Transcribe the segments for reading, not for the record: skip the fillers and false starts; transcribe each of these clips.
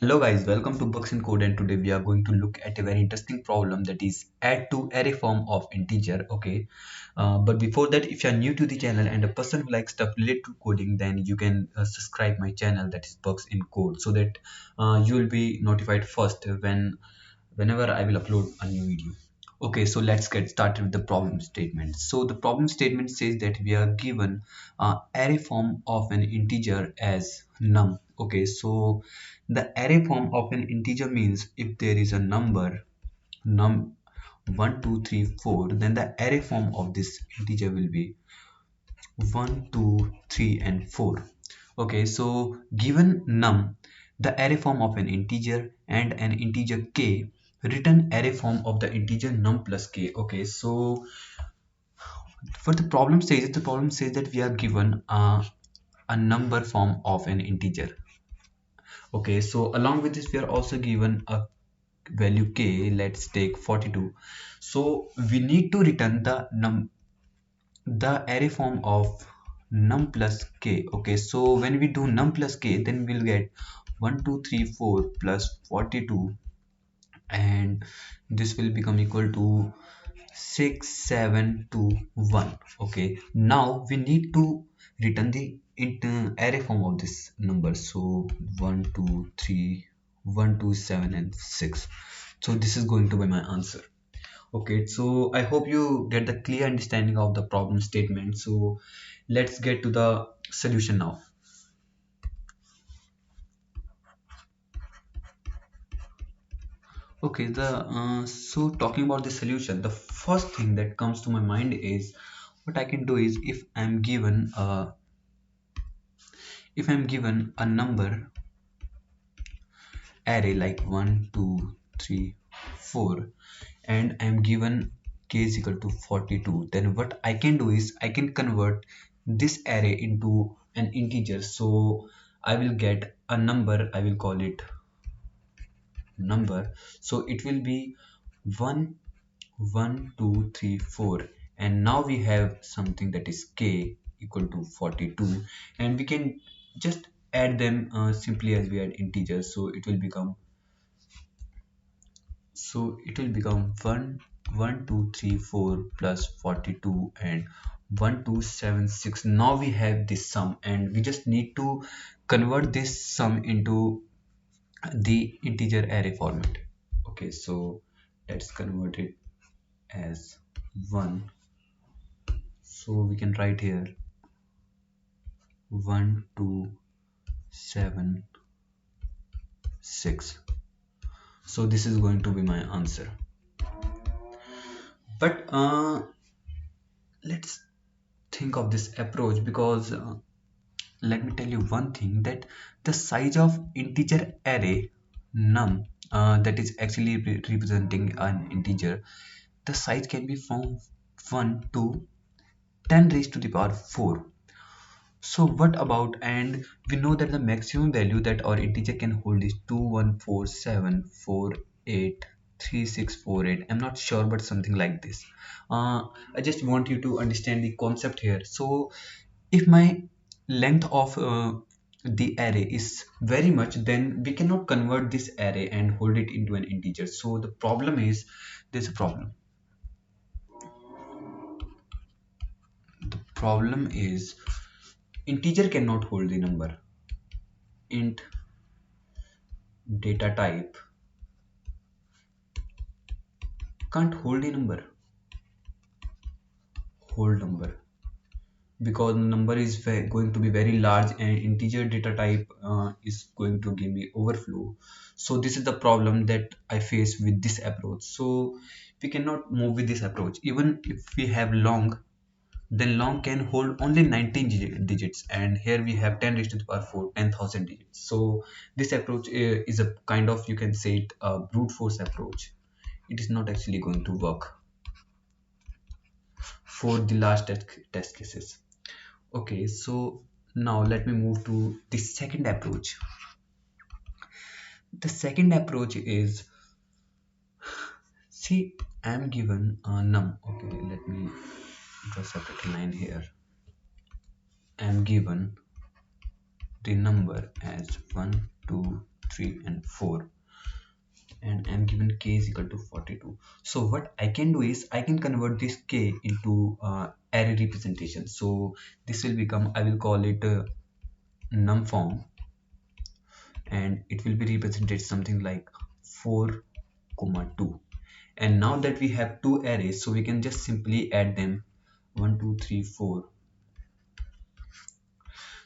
Hello guys, welcome to Books in Code, and today we are going to look at a very interesting problem, that is add to array form of integer. Okay, but before that, if you are new to the channel and a person who likes stuff related to coding, then you can subscribe my channel, that is Books in Code, so that you will be notified first whenever I will upload a new video. Okay, so let's get started with the problem statement. So the problem statement says that we are given array form of an integer as num. Okay, so the array form of an integer means if there is a number num 1 2 3 4, then the array form of this integer will be 1 2 3 and 4. Okay, so given num, the array form of an integer, and an integer k, return array form of the integer num plus k. Okay, so for the problem says that we are given a number form of an integer. Okay, so along with this we are also given a value k. Let's take 42. So we need to return the array form of num plus k. Okay, so when we do num plus k, then we'll get 1 2 3 4 plus 42, and this will become equal to 6 7 2 1. Okay, now we need to return the array form of this number. So 1 2 3 1 2 7 and 6. So this is going to be my answer. Okay, so I hope you get the clear understanding of the problem statement. So let's get to the solution now. Okay, the so talking about the solution, the first thing that comes to my mind is what I can do is if I'm given a number array like 1 2 3 4, and I'm given k is equal to 42, then what I can do is I can convert this array into an integer. So I will get a number, I will call it number. So it will be 1 1 2 3 4, and now we have something that is k equal to 42, and we can just add them simply as we add integers. So it will become 1 1 2 3 4 plus 42 and 1276. Now we have this sum, and we just need to convert this sum into the integer array format. Okay, so let's convert it as 1. So we can write here 1 2 7 6. So this is going to be my answer. But let's think of this approach, because let me tell you one thing, that the size of integer array num, that is actually representing an integer, the size can be from 1 to 10 raised to the power 4. So what about, and we know that the maximum value that our integer can hold is 21474836648. I'm not sure, but something like this. I just want you to understand the concept here. So if my length of the array is very much, then we cannot convert this array and hold it into an integer. So the problem is, there's a problem. The problem is integer cannot hold the number. Int data type can't hold a number, whole number, because the number is going to be very large, and integer data type is going to give me overflow. So this is the problem that I face with this approach. So we cannot move with this approach. Even if we have long, then long can hold only 19 digits, and here we have 10 raised to the power 4, 10,000 digits. So this approach is a kind of, you can say it, a brute force approach. It is not actually going to work for the last test cases. Okay, so now let me move to the second approach. The second approach is, see, I'm given a num. Okay, let me draw a separate line here. I'm given the number as 1 2 3 and 4, and I'm given k is equal to 42. So what I can do is I can convert this k into array representation. So this will become, I will call it num form, and it will be represented something like 4 comma 2. And now that we have two arrays, so we can just simply add them, 1 2 3 4.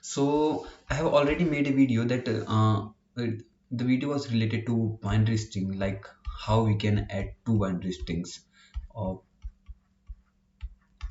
So I have already made a video that the video was related to binary string, like how we can add two binary strings uh,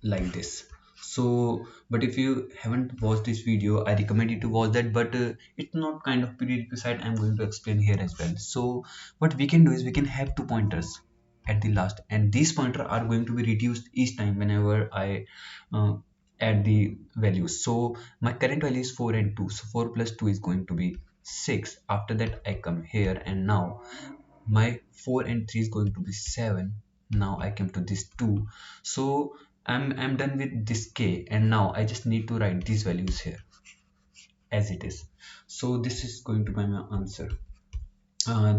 like this. So but if you haven't watched this video, I recommend you to watch that, but it's not kind of prerequisite. I'm going to explain here as well. So what we can do is we can have two pointers at the last, and these pointers are going to be reduced each time whenever I uh, add the values. So my current value is 4 and 2, so 4 plus 2 is going to be 6. After that I come here, and now my 4 and 3 is going to be 7. Now I came to this 2. So I'm done with this k, and now I just need to write these values here as it is. So this is going to be my answer.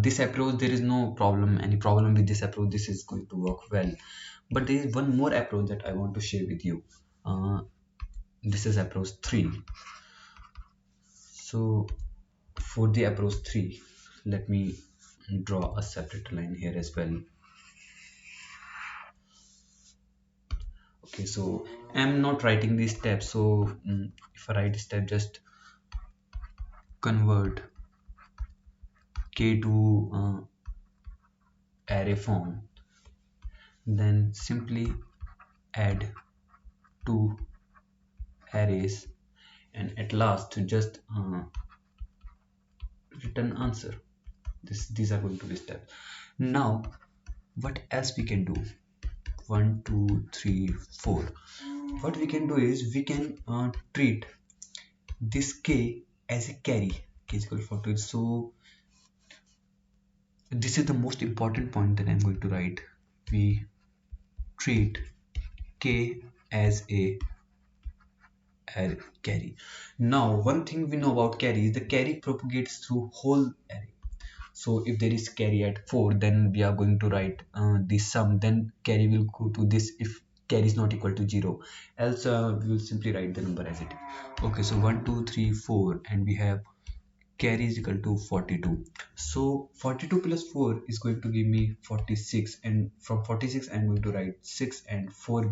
This approach, there is no problem, any problem with this approach. This is going to work well, but there is one more approach that I want to share with you. This is approach 3. So for the approach 3, let me draw a separate line here as well. Okay, so I'm not writing these steps. So if I write this step, just convert k to array form, then simply add two arrays, and at last just return answer. These are going to be steps. Now what else we can do? 1 2 3 4. What we can do is we can treat this k as a carry. K is equal to 42. So this is the most important point that I'm going to write. We treat k as a carry. Now one thing we know about carry is the carry propagates through whole array. So if there is carry at 4, then we are going to write the sum, then carry will go to this if carry is not equal to 0, else we will simply write the number as it is. Okay, so 1 2 3 4, and we have carry is equal to 42. So 42 plus 4 is going to give me 46, and from 46 I'm going to write 6, and 4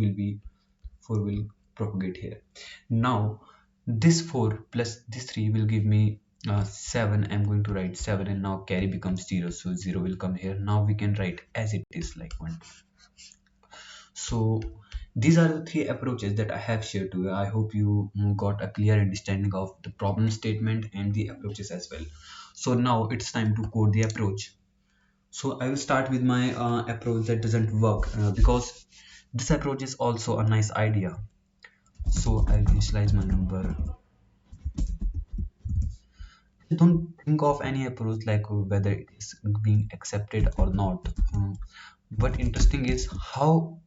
will propagate here. Now this 4 plus this 3 will give me 7. I'm going to write 7, and now carry becomes 0, so 0 will come here. Now we can write as it is, like 1. So these are the three approaches that I have shared to you. I hope you got a clear understanding of the problem statement and the approaches as well. So now it's time to code the approach. So I will start with my approach that doesn't work because this approach is also a nice idea. So I'll initialize my number. Don't think of any approach like whether it is being accepted or not. What interesting is how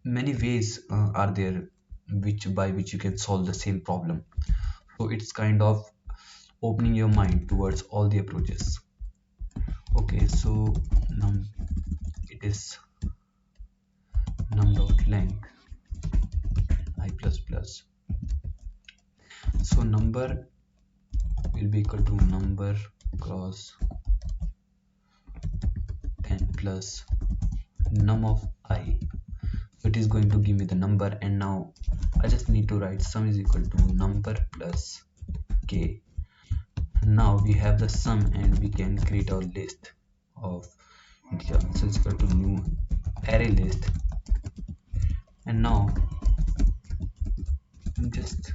many ways are there by which you can solve the same problem. So it's kind of opening your mind towards all the approaches. Okay, so it is num.length I plus plus. So number will be equal to number cross 10 plus num of I. So it is going to give me the number, and now I just need to write sum is equal to number plus k. Now we have the sum, and we can create our list of integer. So it's equal to new array list, and now I'm just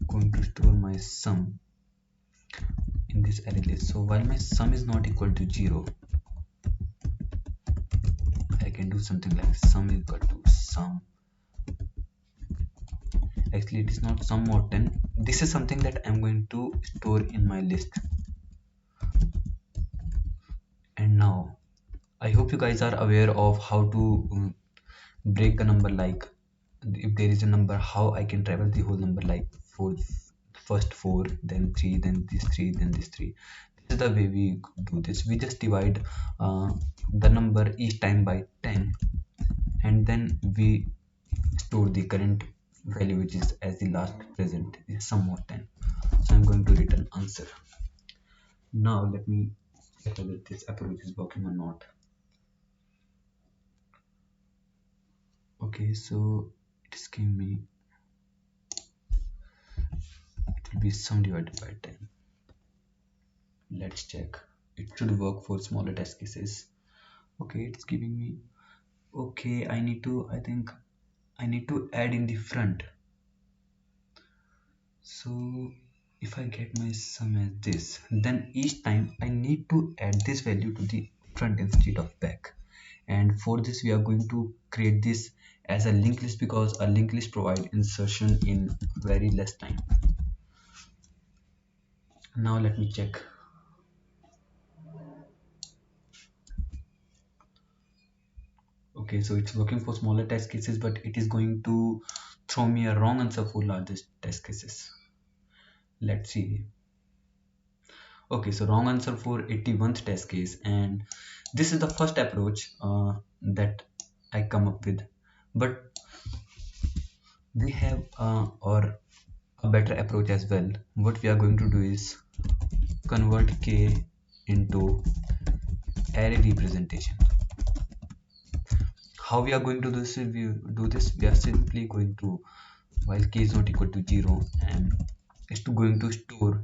going to store my sum in this array list. So while my sum is not equal to 0, I can do something like sum is equal to sum. Actually it is not sum or 10. This is something that I'm going to store in my list. And now I hope you guys are aware of how to break a number, like if there is a number, how I can travel the whole number, like for first 4, then 3, then this 3, then this 3. This is the way we do this. We just divide the number each time by 10, and then we store the current value, which is as the last present is sum of 10. So I'm going to return answer. Now let me check whether this approach is working or not. Okay, so it is giving me, it will be sum divided by 10. Let's check. It should work for smaller test cases. Okay, it's giving me, okay, I think I need to add in the front. So if I get my sum as this, then each time I need to add this value to the front instead of back. And for this we are going to create this as a linked list, because a linked list provides insertion in very less time. Now let me check. Okay, so it's working for smaller test cases, but it is going to throw me a wrong answer for largest test cases. Let's see. Okay, so wrong answer for 81th test case, and this is the first approach that I come up with, but we have or a better approach as well. What we are going to do is convert k into array representation. How we are going to do this? We are simply going to, while k is not equal to 0, and is to going to store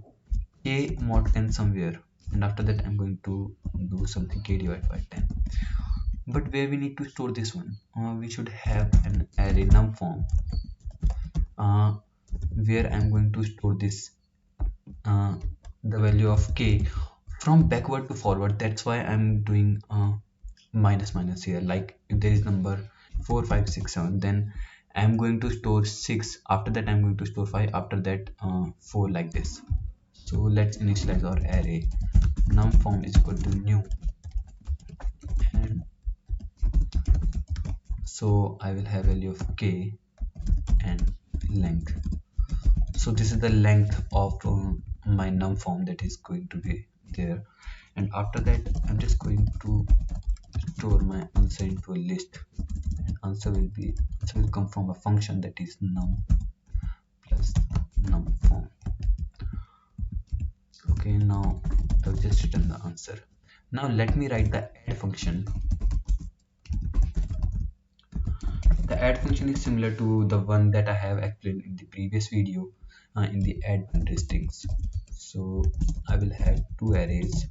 k mod 10 somewhere, and after that I'm going to do something k divided by 10. But where we need to store this one, we should have an array num form where I'm going to store this the value of k from backward to forward. That's why I'm doing minus minus here. Like if there is number 4 5 6 7, then I'm going to store 6, after that I'm going to store 5, after that 4, like this. So let's initialize our array. Num form is equal to new, and so I will have value of k and length. So this is the length of my num form that is going to be there, and after that I'm just going to store my answer into a list, and answer will come from a function that is num plus num form. Okay, now I've just written the answer. Now let me write the add function. The add function is similar to the one that I have explained in the previous video in the add listings. So I will have two arrays,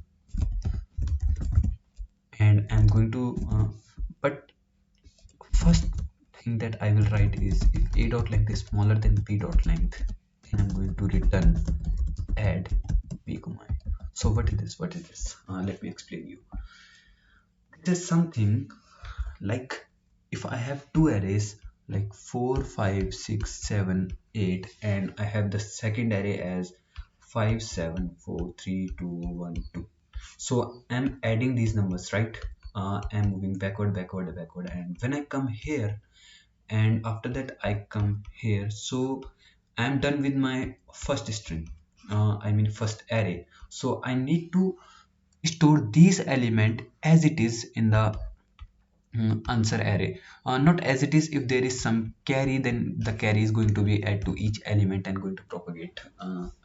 and I'm going to but first thing that I will write is, if a dot length is smaller than b dot length, then I'm going to return add b comma I. So what is this? Let me explain you. This is something like, if I have two arrays like 4 5 6 7 8, and I have the second array as 5 7 4 3 2 1 2, so I'm adding these numbers, right? I'm moving backward, and when I come here and after that I come here, so I'm done with my first string, I mean first array. So I need to store these element as it is in the answer array, not as it is. If there is some carry, then the carry is going to be add to each element and going to propagate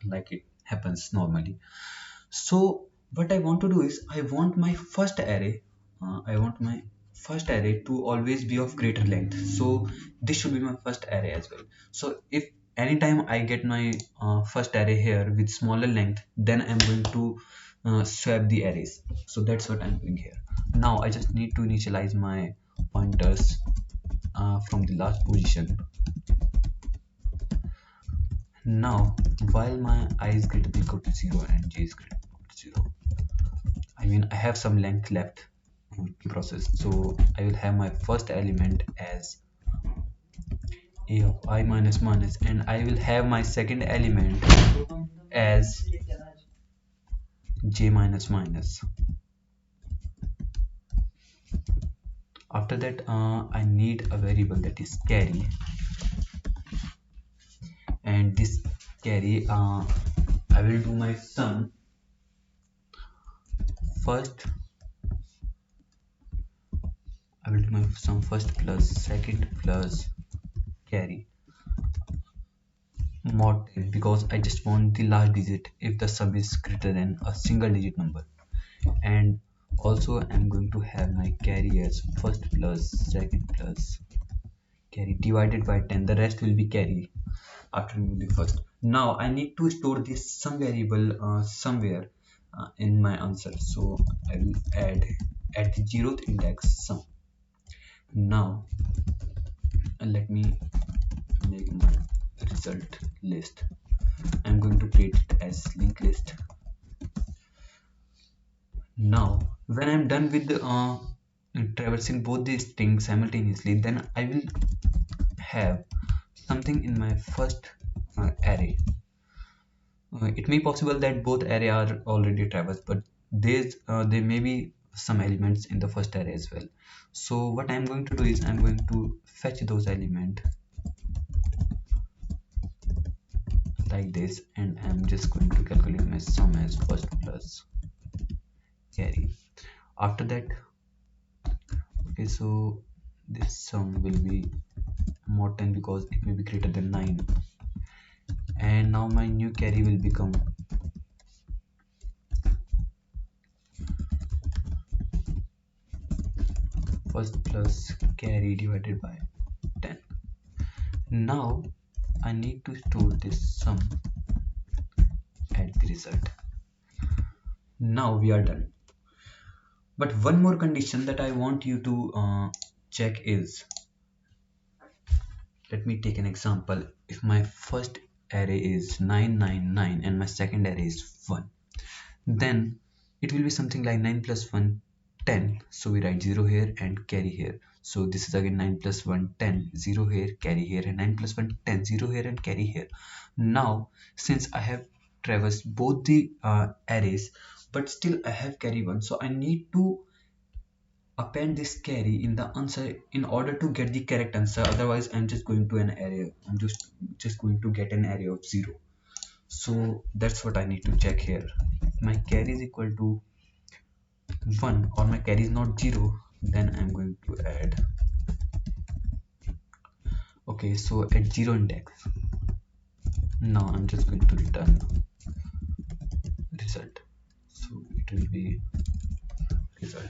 like it happens normally. So what I want to do is, I want my first array to always be of greater length, so this should be my first array as well. So if anytime I get my first array here with smaller length, then I'm going to swap the arrays. So that's what I'm doing here. Now I just need to initialize my pointers from the last position. Now while my I is greater than equal to 0 and j is greater than equal to 0, I mean I have some length left to process, so I will have my first element as a of I minus minus, and I will have my second element as j minus minus. After that I need a variable that is carry, and this carry I will do my sum first, I will do my sum first plus second plus carry mod 10 because I just want the last digit if the sum is greater than a single digit number. And also I'm going to have my carry as first plus second plus carry divided by 10. The rest will be carry after removing the first. Now I need to store this sum variable somewhere in my answer, so I will add at the 0th index sum. Now let me make my result list. I'm going to create it as linked list. Now when I'm done with traversing both these strings simultaneously, then I will have something in my first array. It may be possible that both array are already traversed, but there may be some elements in the first array as well. So what I'm going to do is I'm going to fetch those elements like this, and I'm just going to calculate my sum as first plus carry. After that, okay, so this sum will be mod 10 because it may be greater than 9, and now my new carry will become first plus carry divided by 10. Now I need to store this sum at the result. Now we are done, but one more condition that I want you to check is, let me take an example. If my first array is 999 and my second array is 1, then it will be something like 9 plus 1 10. So we write 0 here and carry here. So this is again 9 plus 1 10, 0 here, carry here, and 9 plus 1 10, 0 here and carry here. Now since I have traversed both the arrays, but still I have carry 1, so I need to append this carry in the answer in order to get the correct answer. Otherwise I'm just going to an array, I'm just going to get an array of 0. So that's what I need to check here. If my carry is equal to 1 or my carry is not 0, then I'm going to add, okay, so at 0 index, now I'm just going to return result, so it will be result.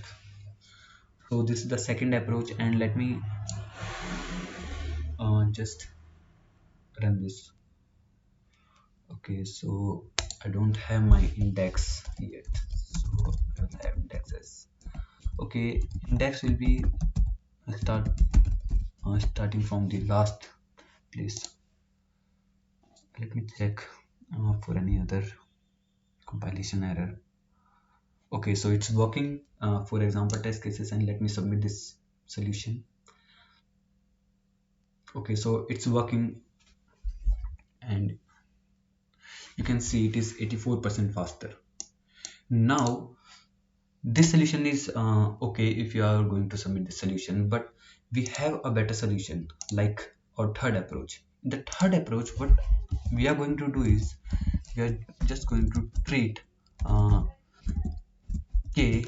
So this is the second approach, and let me just run this. Okay, so I don't have my index yet, so I will have indexes. Okay, index will be starting from the last place. Let me check for any other compilation error. Okay, so it's working for example test cases, and let me submit this solution. Okay, so it's working, and you can see it is 84% faster. Now this solution is okay if you are going to submit the solution, but we have a better solution, like our third approach. In the third approach, what we are going to do is we are just going to treat k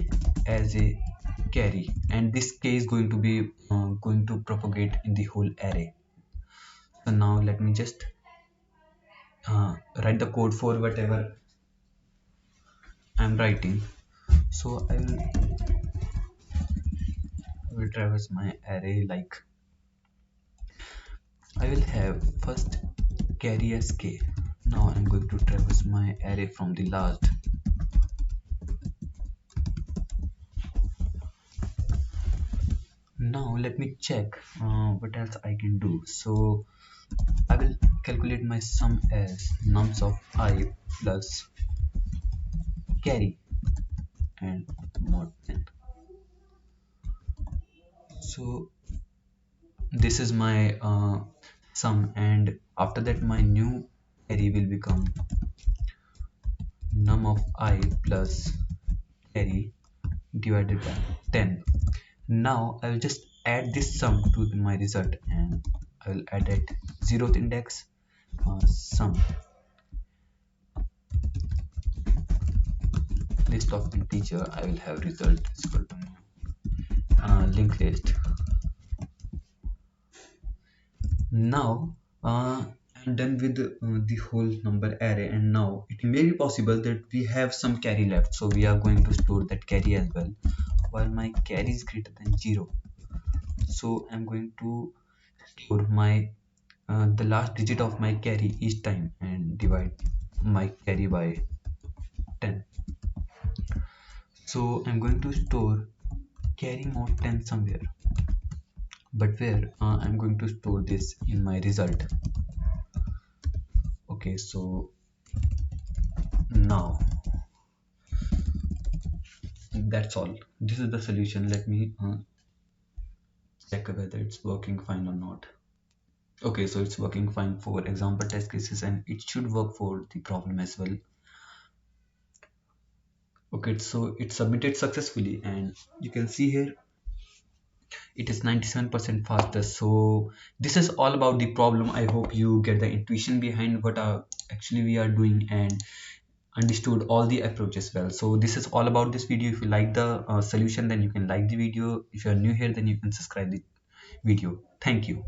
as a carry, and this k is going to be going to propagate in the whole array. So now let me just write the code for whatever I'm writing. So I will traverse my array like I will have first carry as k. Now I'm going to traverse my array from the last. Now let me check what else I can do. So I will calculate my sum as nums of I plus carry and mod 10. So this is my sum, and after that my new carry will become num of I plus carry divided by 10. Now I will just add this sum to my result, and I will add at 0th index sum list of integer, I will have result is equal to linked list. Now I'm done with the whole number array, and now it may be possible that we have some carry left, so we are going to store that carry as well. While my carry is greater than 0, so I'm going to store my the last digit of my carry each time and divide my carry by 10. So I'm going to store carry mod 10 somewhere, but where? I'm going to store this in my result. Okay, so now that's all. This is the solution. Let me check whether it's working fine or not. Okay, so it's working fine for example test cases, and it should work for the problem as well. Okay, so it's submitted successfully, and you can see here it is 97% faster. So this is all about the problem. I hope you get the intuition behind what actually we are doing and understood all the approaches well. So this is all about this video. If you like the solution, then you can like the video. If you are new here, then you can subscribe the video. Thank you.